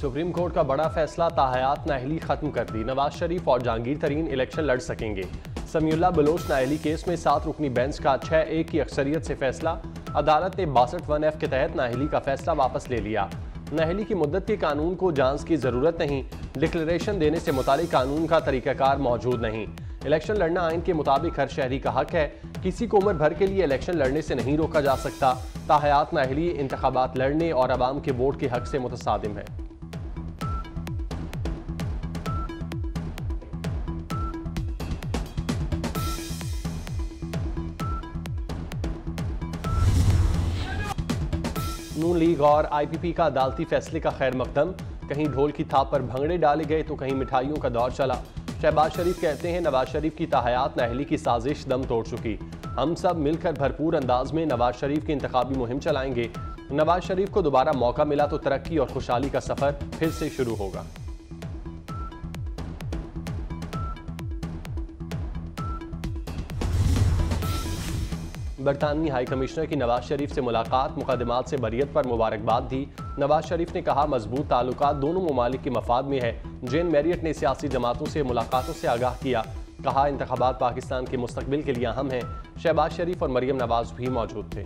Supreme court का बड़ा फैसला, ताहयात नाअहली खत्म कर दी। नवाज शरीफ और जहांगीर तरीन इलेक्शन लड़ सकेंगे। समीउल्लाह बलोच नाअहली केस में 7 रुकनी बेंच का 6-1 की अक्सरियत से फैसला। अदालत ने 62(1)(f) के तहत नाअहली का फैसला वापस ले लिया। नाअहली की मुद्दत के कानून को जांच की जरूरत नहीं, डिक्लेरेशन देने से मुतालिक कानून का तरीकाकार मौजूद नहीं। इलेक्शन लड़ना आइन के मुताबिक हर शहरी का हक है, किसी को उम्र भर के लिए इलेक्शन लड़ने से नहीं रोका जा सकता। ताहयात नाअहली इंतखाबात लड़ने और अवाम के वोट के हक से मुतसादिम है। नून लीग और IPP का अदालती फैसले का खैर मकदम। कहीं ढोल की थाप पर भंगड़े डाले गए तो कहीं मिठाइयों का दौर चला। शहबाज शरीफ कहते हैं नवाज शरीफ की ताहयात नाअहली की साजिश दम तोड़ चुकी। हम सब मिलकर भरपूर अंदाज में नवाज शरीफ की इंतखाबी मुहिम चलाएंगे। नवाज शरीफ को दोबारा मौका मिला तो तरक्की और खुशहाली का सफर फिर से शुरू होगा। बरतानवी हाई कमिश्नर की नवाज शरीफ से मुलाकात, मुकदमात से बरियत पर मुबारकबाद दी। नवाज शरीफ ने कहा मजबूत ताल्लुकात दोनों ममालिक के मफाद में है। जेन मैरियट ने सियासी जमातों से मुलाकातों से आगाह किया। कहा इंतखाबात पाकिस्तान के मुस्तकबिल के लिए अहम है। शहबाज शरीफ और मरियम नवाज भी मौजूद थे।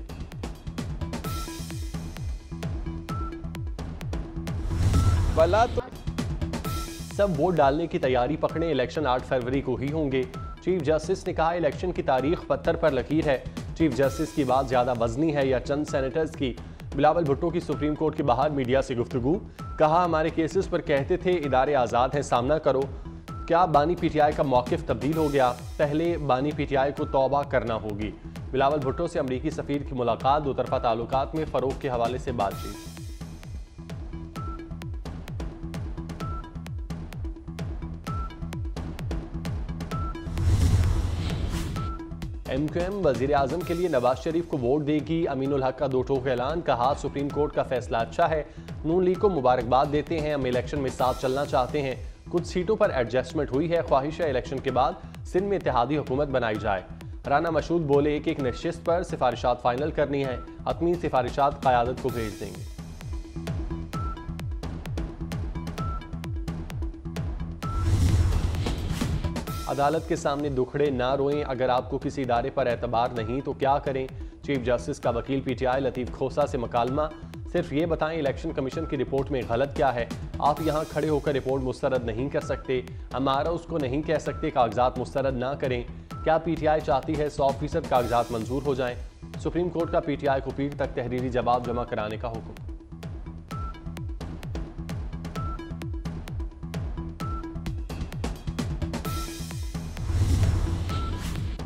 सब वोट डालने की तैयारी पकड़े, इलेक्शन 8 फरवरी को ही होंगे। चीफ जस्टिस ने कहा इलेक्शन की तारीख पत्थर पर लकीर है। चीफ जस्टिस की बात ज्यादा वजनी है या चंद सेनेटर्स की। बिलावल भुट्टो की सुप्रीम कोर्ट के बाहर मीडिया से गुफ्तगू। कहा हमारे केसेस पर कहते थे इदारे आज़ाद हैं, सामना करो। क्या बानी PTI का मौक़िफ़ तब्दील हो गया? पहले बानी PTI को तौबा करना होगी। बिलावल भुट्टो से अमरीकी सफ़ीर की मुलाकात, दो तरफ़ा ताल्लुकात में फ़रोग़ के हवाले से बातचीत। MQM वज़ीर आज़म के लिए नवाज शरीफ को वोट देगी। अमीनुल हक का दो टोक ऐलान। कहा सुप्रीम कोर्ट का फैसला अच्छा है, नून लीग को मुबारकबाद देते हैं, हम इलेक्शन में साथ चलना चाहते हैं। कुछ सीटों पर एडजस्टमेंट हुई है, ख्वाहिश है इलेक्शन के बाद सिंध में इत्तेहादी हुकूमत बनाई जाए। राना मशहूद बोले एक नशिस्त पर सिफारिशात फाइनल करनी है, हतमी सिफारिशात क़यादत को भेज देंगे। अदालत के सामने दुखड़े ना रोएं, अगर आपको किसी इदारे पर एतबार नहीं तो क्या करें? चीफ जस्टिस का वकील PTI लतीफ़ खोसा से मुकालमा। सिर्फ ये बताएं इलेक्शन कमीशन की रिपोर्ट में गलत क्या है? आप यहाँ खड़े होकर रिपोर्ट मुस्तरद नहीं कर सकते, हमारा उसको नहीं कह सकते कागजात मुस्तरद ना करें। क्या PTI चाहती है 100% कागजात मंजूर हो जाएं? सुप्रीम कोर्ट का PTI को पीर तक तहरीरी जवाब जमा कराने का हुक्म।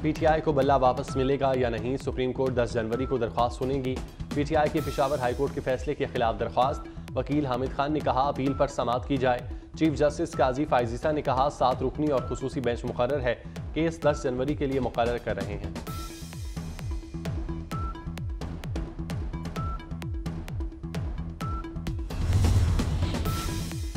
PTI को बल्ला वापस मिलेगा या नहीं? सुप्रीम कोर्ट 10 जनवरी को दरख्वास्त सुनेगी। PTI की पेशावर हाई कोर्ट के फैसले के खिलाफ दरख्वास्त। वकील हामिद खान ने कहा अपील पर समाअत की जाए। चीफ जस्टिस काजी फायजीसा ने कहा 7 रुकनी और खुसूसी बेंच मुकर्रर है, केस 10 जनवरी के लिए मुकर्रर कर रहे हैं।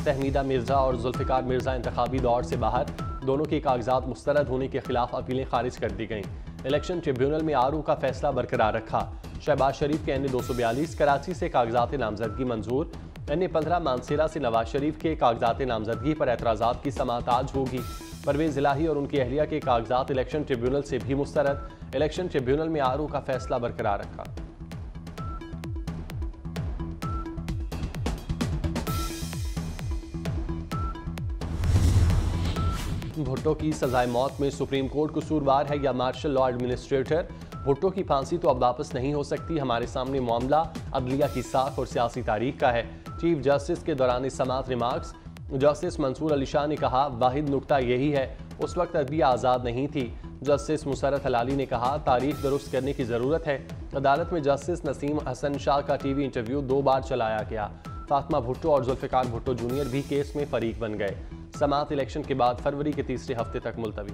तहमीदा मिर्जा और जुल्फिकार मिर्जा इंतखाबी दौर से बाहर, दोनों के कागजात मुस्तरद होने के खिलाफ अपीलें खारिज कर दी गईं। इलेक्शन ट्रिब्यूनल में RO का फैसला बरकरार रखा। शहबाज शरीफ के NA-242 कराची से कागजात नामजदगी मंजूर। NA-15 मानसेरा से नवाज शरीफ के कागजात नामजदगी पर एतराज़ात की समाअत आज होगी। परवेज़ इलाही और उनकी अहलिया के कागजात इलेक्शन ट्रिब्यूनल से भी मुस्तरद। इलेक्शन ट्रिब्यूनल में RO का फैसला बरकरार रखा। भुट्टो की सजाए मौत में सुप्रीम कोर्ट कसूरवार है या मार्शल लॉ एडमिनिस्ट्रेटर? भुट्टो की फांसी तो अब वापस नहीं हो सकती। हमारे सामने मामला अदलिया की साख और सियासी तारीख का है। चीफ जस्टिस के दौरान समाअत रिमार्क्स। जस्टिस मंसूर अली शाह ने कहा वाहिद नुकता यही है, उस वक्त अदलिया आज़ाद नहीं थी। जस्टिस मुसरत हलाली ने कहा तारीख दुरुस्त करने की ज़रूरत है। अदालत में जस्टिस नसीम हसन शाह का TV इंटरव्यू 2 बार चलाया गया। फातिमा भुट्टो और जुल्फिकार भुट्टो जूनियर भी केस में फरीक बन गए। समाअत इलेक्शन के बाद फरवरी के तीसरे हफ्ते तक मुलतवी।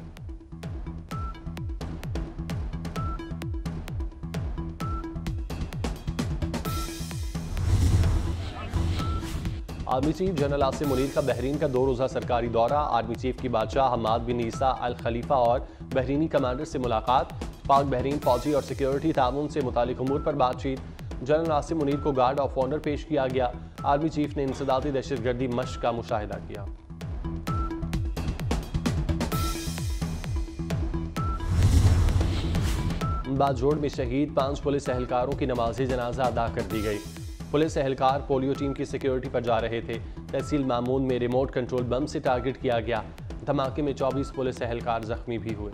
Army chief general Asim Munir का बहरीन का 2 रोज़ा सरकारी दौरा। आर्मी चीफ की बादशाह हमाद बिन ईसा अल खलीफा और बहरीनी कमांडर से मुलाकात। पाक बहरीन फौजी और सिक्योरिटी ताउन से मुतालिक उमूर पर बातचीत। जनरल आसिम मुनीर को गार्ड ऑफ ऑनर पेश किया गया। आर्मी चीफ ने इंसदादी दहशतगर्दी मश्क का मुशाहिदा किया। बाजोड़ में शहीद 5 पुलिस एहलकारों की नमाज़े जनाजा अदा कर दी गई। पुलिस एहलकार पोलियो टीम की सिक्योरिटी पर जा रहे थे। तहसील मामून में रिमोट कंट्रोल बम से टारगेट किया गया। धमाके में 24 पुलिस एहलकार जख्मी भी हुए।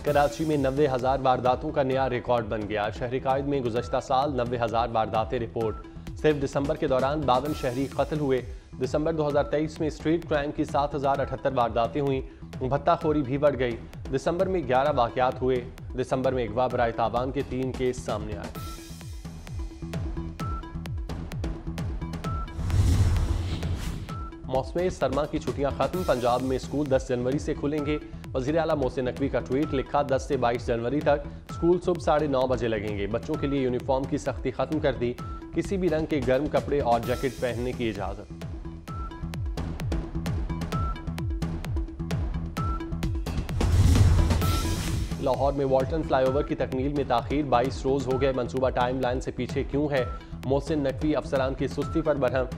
कराची में 90,000 वारदातों का नया रिकॉर्ड बन गया। शहरी कायद में गुज़श्ता साल 90,000 वारदातें रिपोर्ट। सिर्फ दिसंबर के दौरान 52 शहरी कत्ल हुए। दिसंबर 2023 में स्ट्रीट क्राइम की 7,078 वारदातें हुई। भत्ताखोरी भी बढ़ गई। दिसंबर में 11 वाक़यात हुए। दिसंबर में अगवा बराए तावान के 3 केस सामने आए। मौसम सरमा की छुट्टियां खत्म। पंजाब में स्कूल 10 जनवरी से खुलेंगे। वज़ीर आला मोहसिन नकवी का ट्वीट, लिखा 10 से 22 जनवरी तक स्कूल सुबह 9:30 बजे लगेंगे। बच्चों के लिए यूनिफॉर्म की सख्ती खत्म कर दी। किसी भी रंग के गर्म कपड़े और जैकेट पहनने की इजाज़त। लाहौर में वाल्टन फ्लाईओवर की तकमील में ताखीर, 22 रोज हो गए। मंसूबा टाइम लाइन से पीछे क्यों है? मोहसिन नकवी अफसरान की सुस्ती पर बरहम।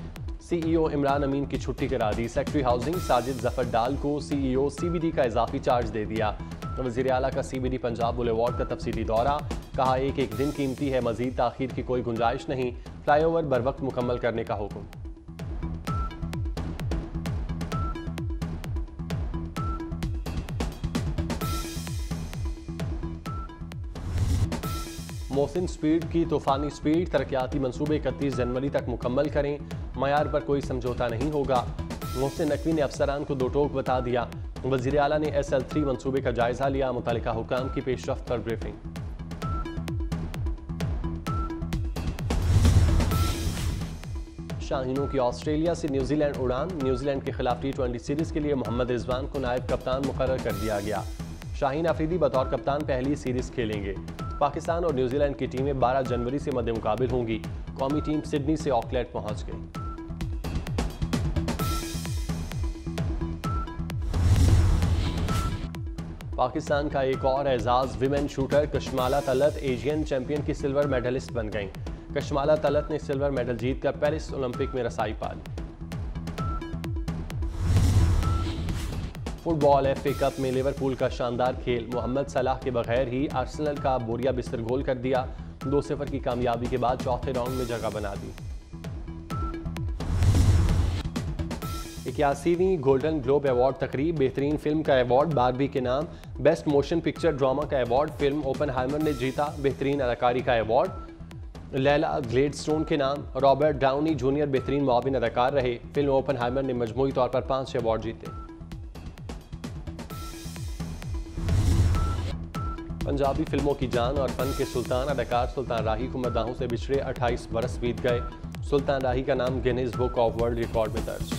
CEO इमरान अमीन की छुट्टी करा दी। सेक्रेटरी हाउसिंग साजिद जफर डाल को CEO CBD का इजाफी चार्ज दे दिया। वज़ीर आला का CBD पंजाब बुलेवार्ड का तफसीली दौरा, कहा एक दिन कीमती है, मजीद ताखीर की कोई गुंजाइश नहीं। फ्लाईओवर बर वक्त मुकम्मल करने का हुक्म। मोहसिन स्पीड की तूफानी स्पीड, तरक्याती मंसूबे 31 जनवरी तक मुकम्मल करें। मयार पर कोई समझौता नहीं होगा। मोहसिन नकवी ने अफसरान को दो टोक बता दिया। वज़ीर आला ने SL3 मंसूबे का जायजा लिया। मुतल्लिका हुकाम की पेशरफ्त पर ब्रीफिंग। शाहीनों की ऑस्ट्रेलिया से न्यूजीलैंड उड़ान। न्यूजीलैंड के खिलाफ T20 सीरीज के लिए मोहम्मद रिजवान को नायब कप्तान मुकर्रर कर दिया गया। शाहीन अफरीदी बतौर कप्तान पहली सीरीज खेलेंगे। पाकिस्तान और न्यूजीलैंड की टीमें 12 जनवरी से मद्दे मुकाबिल होंगी। कौमी टीम सिडनी से ऑकलैंड पहुंच गई। पाकिस्तान का एक और एजाज, women shooter Kashmala Talat Asian champion की सिल्वर मेडलिस्ट बन गईं। कशमाला तलत ने सिल्वर मेडल जीतकर पेरिस ओलंपिक में रसाई पा ली। फुटबॉल FA कप में लिवरपूल का शानदार खेल। मोहम्मद सलाह के बगैर ही आर्सेनल का बोरिया बिस्तर गोल कर दिया। 2-0 की कामयाबी के बाद चौथे राउंड में जगह बना दी। 81वीं गोल्डन ग्लोब अवार्ड तकरीब, बेहतरीन फिल्म का अवार्ड बारबी के नाम। बेस्ट मोशन पिक्चर ड्रामा का अवार्ड फिल्म ओपनहाइमर ने जीता। बेहतरीन अदाकारी का अवार्ड लैला ग्लेडस्टोन के नाम। रॉबर्ट डाउनी जूनियर बेहतरीन मुआविन अदाकार रहे। फिल्म ओपनहाइमर ने मजमूई तौर पर 5 अवार्ड जीते। पंजाबी फिल्मों की जान और फन के सुल्तान अदाकार सुल्तान राही को मद्दाहों से बिछड़े 28 बरस बीत गए। सुल्तान राही का नाम Guinness book of world record में दर्ज।